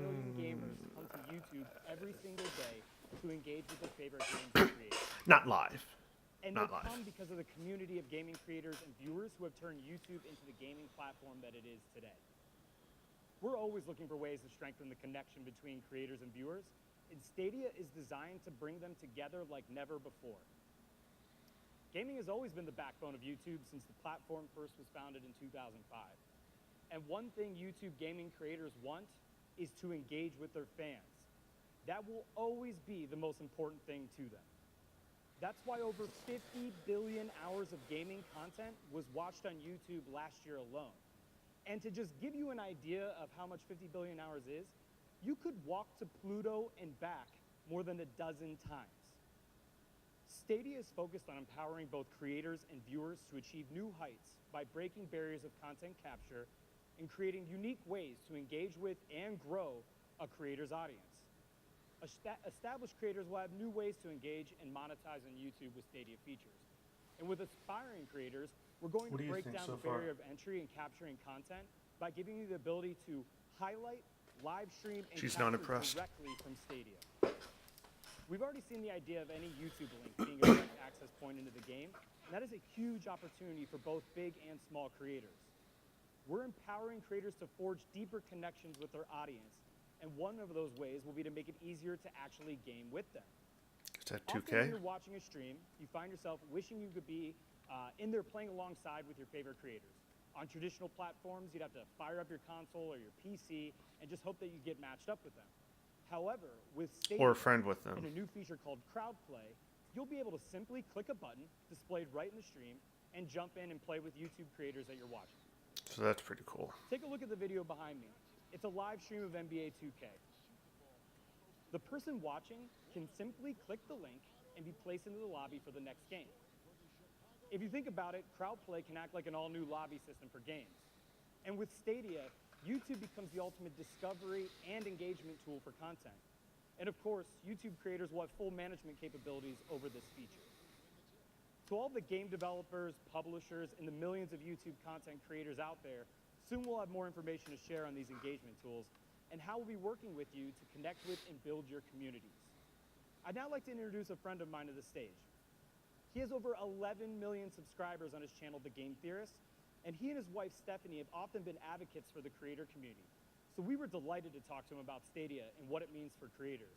million gamers come to YouTube every single day to engage with their favorite games they create. Not live. And Not they live. come because of the community of gaming creators and viewers who have turned YouTube into the gaming platform that it is today. We're always looking for ways to strengthen the connection between creators and viewers, and Stadia is designed to bring them together like never before. Gaming has always been the backbone of YouTube since the platform first was founded in 2005. And one thing YouTube gaming creators want is to engage with their fans. That will always be the most important thing to them. That's why over 50 billion hours of gaming content was watched on YouTube last year alone. And to just give you an idea of how much 50 billion hours is, you could walk to Pluto and back more than a dozen times. Stadia is focused on empowering both creators and viewers to achieve new heights by breaking barriers of content capture and creating unique ways to engage with and grow a creator's audience. Established creators will have new ways to engage and monetize on YouTube with Stadia features. And with aspiring creators, we're going to break down the barrier of entry and capturing content by giving you the ability to highlight, live stream, and capture directly from Stadia. We've already seen the idea of any YouTube link being a direct access point into the game, and that is a huge opportunity for both big and small creators. We're empowering creators to forge deeper connections with their audience, and one of those ways will be to make it easier to actually game with them. Is that 2K? Often when you're watching a stream, you find yourself wishing you could be in there playing alongside with your favorite creators. On traditional platforms, you'd have to fire up your console or your PC and just hope that you get matched up with them. However, with Stadia or a friend with them, and a new feature called Crowd Play, you'll be able to simply click a button displayed right in the stream and jump in and play with YouTube creators that you're watching. So that's pretty cool. Take a look at the video behind me. It's a live stream of NBA 2K. The person watching can simply click the link and be placed into the lobby for the next game. If you think about it, Crowd Play can act like an all-new lobby system for games. And with Stadia, YouTube becomes the ultimate discovery and engagement tool for content. And of course, YouTube creators will have full management capabilities over this feature. To all the game developers, publishers, and the millions of YouTube content creators out there, soon we'll have more information to share on these engagement tools and how we'll be working with you to connect with and build your communities. I'd now like to introduce a friend of mine to the stage. He has over 11 million subscribers on his channel, The Game Theorist, and he and his wife, Stephanie, have often been advocates for the creator community. So we were delighted to talk to him about Stadia and what it means for creators.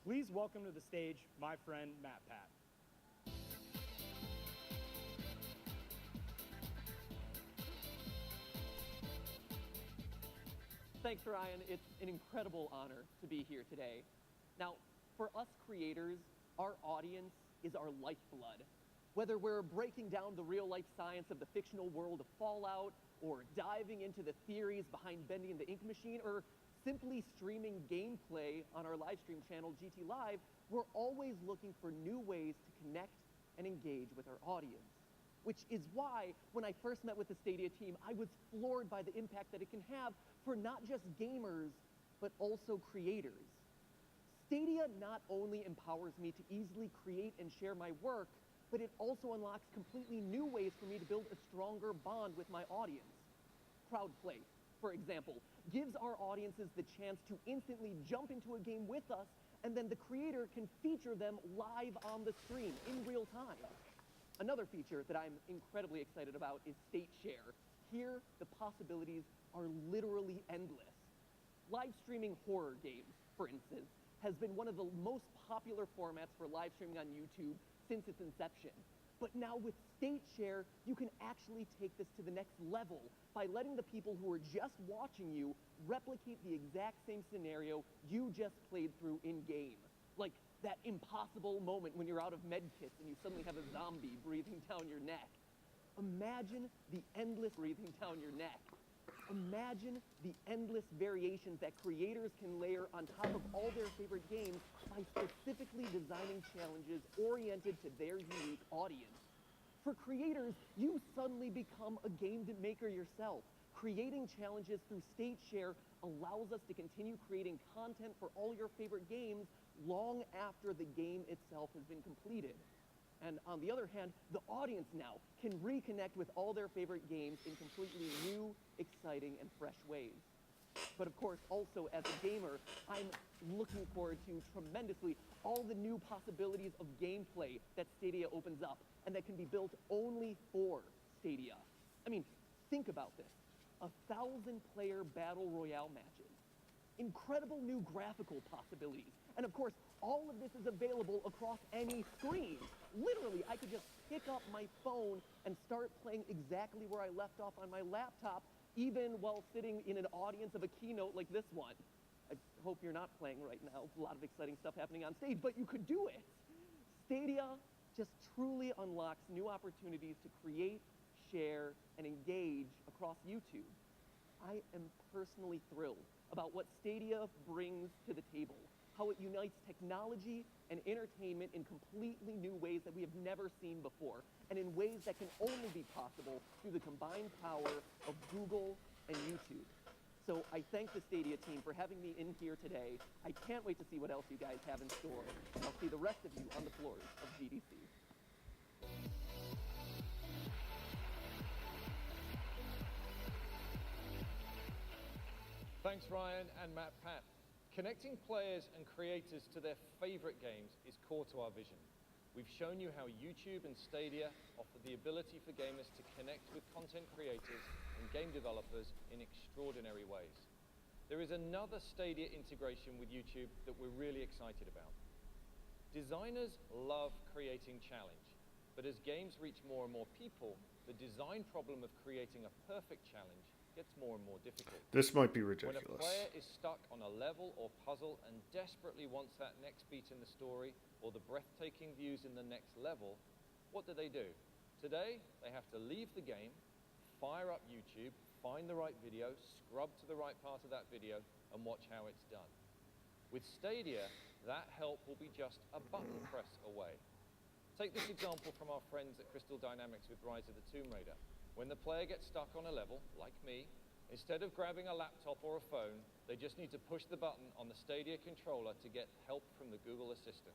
Please welcome to the stage my friend, Matt Pat. Thanks, Ryan. It's an incredible honor to be here today. Now, for us creators, our audience is our lifeblood. Whether we're breaking down the real-life science of the fictional world of Fallout, or diving into the theories behind bending the ink machine, or simply streaming gameplay on our live stream channel, GT Live, we're always looking for new ways to connect and engage with our audience. Which is why, when I first met with the Stadia team, I was floored by the impact that it can have for not just gamers, but also creators. Stadia not only empowers me to easily create and share my work, but it also unlocks completely new ways for me to build a stronger bond with my audience. Crowd Play, for example, gives our audiences the chance to instantly jump into a game with us, and then the creator can feature them live on the stream in real time. Another feature that I'm incredibly excited about is State Share. Here, the possibilities are literally endless. Live streaming horror games, for instance, has been one of the most popular formats for live streaming on YouTube since its inception. But now with State Share, you can actually take this to the next level by letting the people who are just watching you replicate the exact same scenario you just played through in-game. Like that impossible moment when you're out of med kits and you suddenly have a zombie breathing down your neck. Imagine the endless breathing down your neck. Imagine the endless variations that creators can layer on top of all their favorite games by specifically designing challenges oriented to their unique audience. For creators, you suddenly become a game maker yourself. Creating challenges through State Share allows us to continue creating content for all your favorite games long after the game itself has been completed. And on the other hand, the audience now can reconnect with all their favorite games in completely new, exciting, and fresh ways. But of course, also as a gamer, I'm looking forward to tremendously all the new possibilities of gameplay that Stadia opens up and that can be built only for Stadia. I mean, think about this. 1,000-player battle royale matches. Incredible new graphical possibilities. And of course, all of this is available across any screen. Literally, I could just pick up my phone and start playing exactly where I left off on my laptop, even while sitting in an audience of a keynote like this one. I hope you're not playing right now. A lot of exciting stuff happening on stage, but you could do it. Stadia just truly unlocks new opportunities to create, share, and engage across YouTube. I am personally thrilled about what Stadia brings to the table. how it unites technology and entertainment in completely new ways that we have never seen before, and in ways that can only be possible through the combined power of Google and YouTube. So I thank the Stadia team for having me in here today. I can't wait to see what else you guys have in store. And I'll see the rest of you on the floors of GDC. Thanks, Ryan and Matt Pat. Connecting players and creators to their favorite games is core to our vision. We've shown you how YouTube and Stadia offer the ability for gamers to connect with content creators and game developers in extraordinary ways. There is another Stadia integration with YouTube that we're really excited about. Designers love creating challenge, but as games reach more and more people, the design problem of creating a perfect challenge gets more and more difficult. This might be When a ridiculous. player is stuck on a level or puzzle and desperately wants that next beat in the story or the breathtaking views in the next level, what do? Today, they have to leave the game, fire up YouTube, find the right video, scrub to the right part of that video, and watch how it's done. With Stadia, that help will be just a button press away. Take this example from our friends at Crystal Dynamics with Rise of the Tomb Raider. When the player gets stuck on a level, like me, instead of grabbing a laptop or a phone, they just need to push the button on the Stadia controller to get help from the Google Assistant.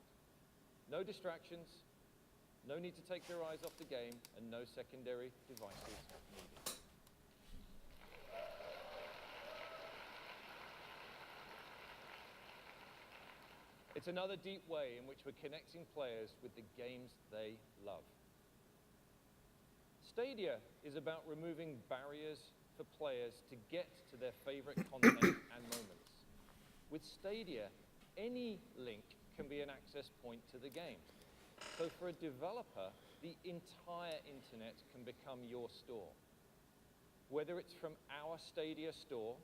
No distractions, no need to take their eyes off the game, and no secondary devices needed. It's another deep way in which we're connecting players with the games they love. Stadia is about removing barriers for players to get to their favorite content and moments. With Stadia, any link can be an access point to the game. So for a developer, the entire internet can become your store. Whether it's from our Stadia store,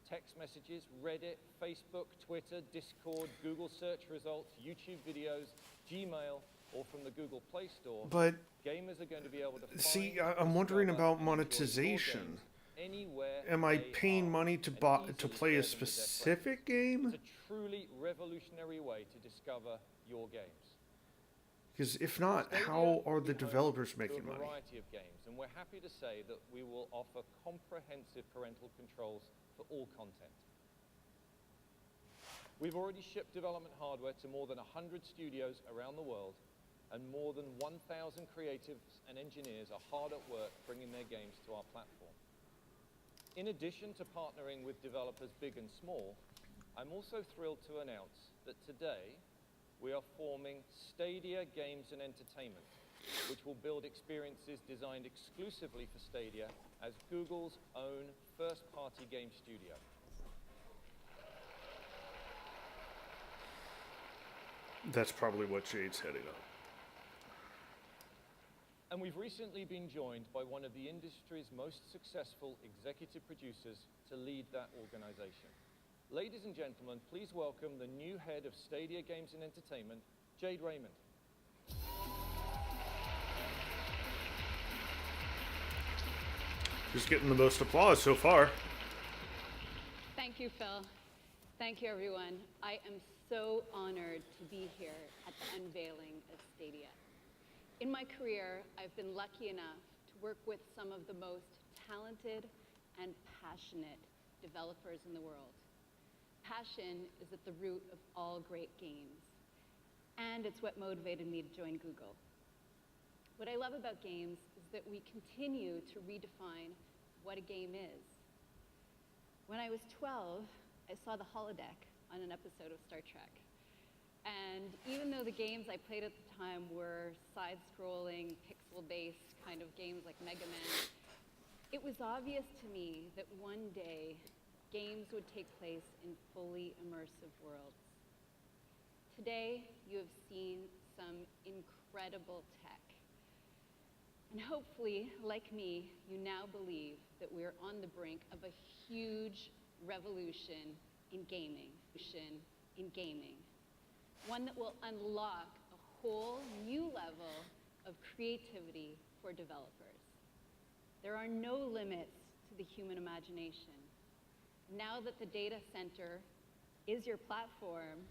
text messages, Reddit, Facebook, Twitter, Discord, Google search results, YouTube videos, Gmail, or from the Google Play Store, But gamers are going to be able to see, find, I'm wondering discover, about and enjoy your monetization. games anywhere Am I they paying are, money to and buy easily to play share a them with their friends. specific game? It's a truly revolutionary way to discover your games. Because if not, Stadia how are will the be home developers to making a money? variety of games, and we're happy to say that we will offer comprehensive parental controls for all content. We've already shipped development hardware to more than 100 studios around the world, and more than 1,000 creatives and engineers are hard at work bringing their games to our platform. In addition to partnering with developers big and small, I'm also thrilled to announce that today we are forming Stadia Games and Entertainment, which will build experiences designed exclusively for Stadia as Google's own first-party game studio. That's probably what Jade's heading up. And we've recently been joined by one of the industry's most successful executive producers to lead that organization. Ladies and gentlemen, please welcome the new head of Stadia Games and Entertainment, Jade Raymond. Who's getting the most applause so far? Thank you, Phil. Thank you, everyone. I am so honored to be here at the unveiling of Stadia. In my career, I've been lucky enough to work with some of the most talented and passionate developers in the world. Passion is at the root of all great games, and it's what motivated me to join Google. What I love about games is that we continue to redefine what a game is. When I was 12, I saw the holodeck on an episode of Star Trek. And even though the games I played at the time were side-scrolling, pixel-based kind of games like Mega Man, it was obvious to me that one day games would take place in fully immersive worlds. Today, you have seen some incredible tech. And hopefully, like me, you now believe that we're on the brink of a huge revolution in gaming. One that will unlock a whole new level of creativity for developers. There are no limits to the human imagination. Now that the data center is your platform,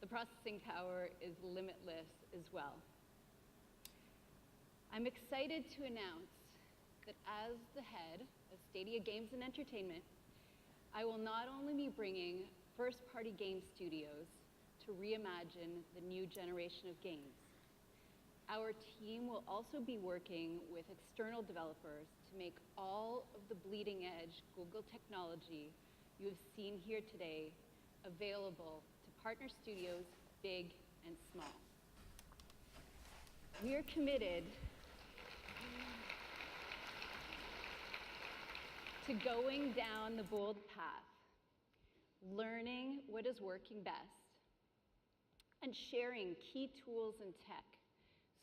the processing power is limitless as well. I'm excited to announce that as the head of Stadia Games and Entertainment, I will not only be bringing first-party game studios to reimagine the new generation of games. Our team will also be working with external developers to make all of the bleeding-edge Google technology you have seen here today available to partner studios big and small. We are committed to going down the bold path, learning what is working best, and sharing key tools and tech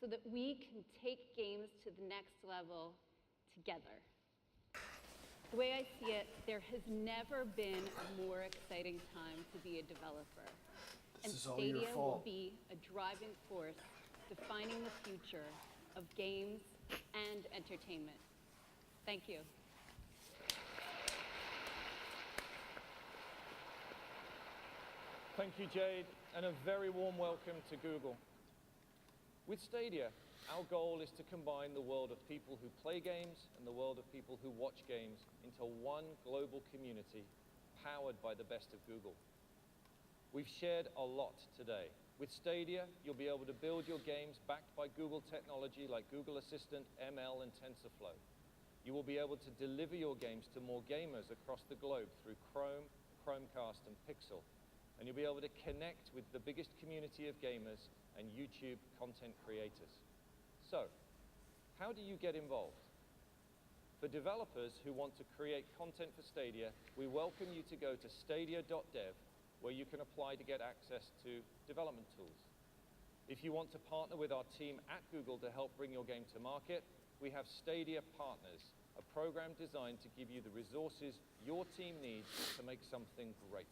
so that we can take games to the next level together. The way I see it, there has never been a more exciting time to be a developer. And Stadia will be a driving force defining the future of games and entertainment. Thank you. Thank you, Jade, and a very warm welcome to Google. With Stadia, our goal is to combine the world of people who play games and the world of people who watch games into one global community powered by the best of Google. We've shared a lot today. With Stadia, you'll be able to build your games backed by Google technology like Google Assistant, ML, and TensorFlow. You will be able to deliver your games to more gamers across the globe through Chrome, Chromecast, and Pixel. And you'll be able to connect with the biggest community of gamers and YouTube content creators. So, how do you get involved? For developers who want to create content for Stadia, we welcome you to go to stadia.dev, where you can apply to get access to development tools. If you want to partner with our team at Google to help bring your game to market, we have Stadia Partners, a program designed to give you the resources your team needs to make something great.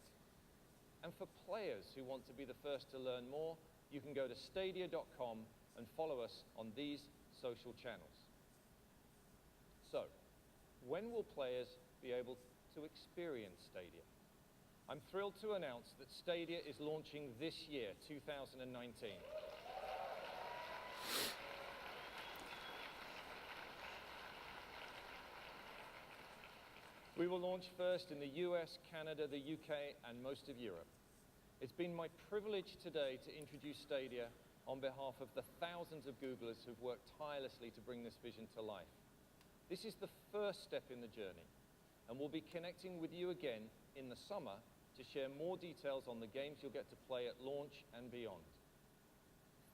And for players who want to be the first to learn more, you can go to stadia.com and follow us on these social channels. So, when will players be able to experience Stadia? I'm thrilled to announce that Stadia is launching this year, 2019. We will launch first in the US, Canada, the UK, and most of Europe. It's been my privilege today to introduce Stadia on behalf of the thousands of Googlers who've worked tirelessly to bring this vision to life. This is the first step in the journey, and we'll be connecting with you again in the summer to share more details on the games you'll get to play at launch and beyond.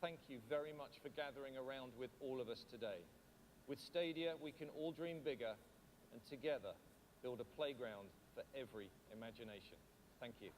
Thank you very much for gathering around with all of us today. With Stadia, we can all dream bigger, and together build a playground for every imagination. Thank you.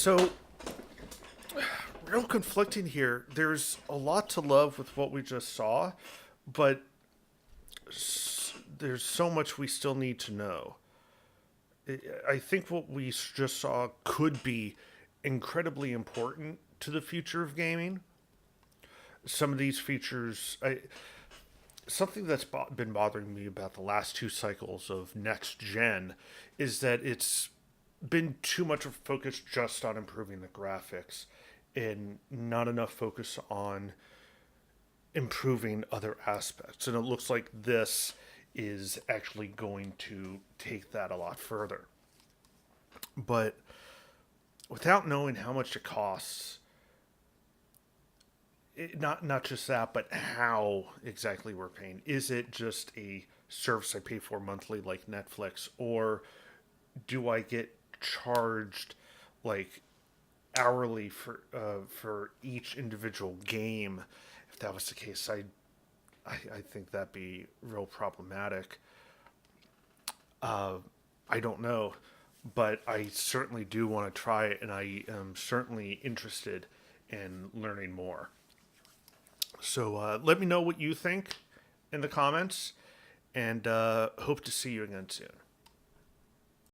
So, real conflicting here. There's a lot to love with what we just saw, but there's so much we still need to know. I think what we just saw could be incredibly important to the future of gaming. Some of these features, something that's been bothering me about the last two cycles of next gen is that it's been too much of a focus just on improving the graphics. and not enough focus on improving other aspects. And it looks like this is actually going to take that a lot further. But without knowing how much it costs, not just that, but how exactly we're paying. Is it just a service I pay for monthly like Netflix, or do I get charged like hourly for each individual game? If that was the case, I think that'd be real problematic. I don't know, but I certainly do want to try it, and I am certainly interested in learning more. So let me know what you think in the comments, and hope to see you again soon.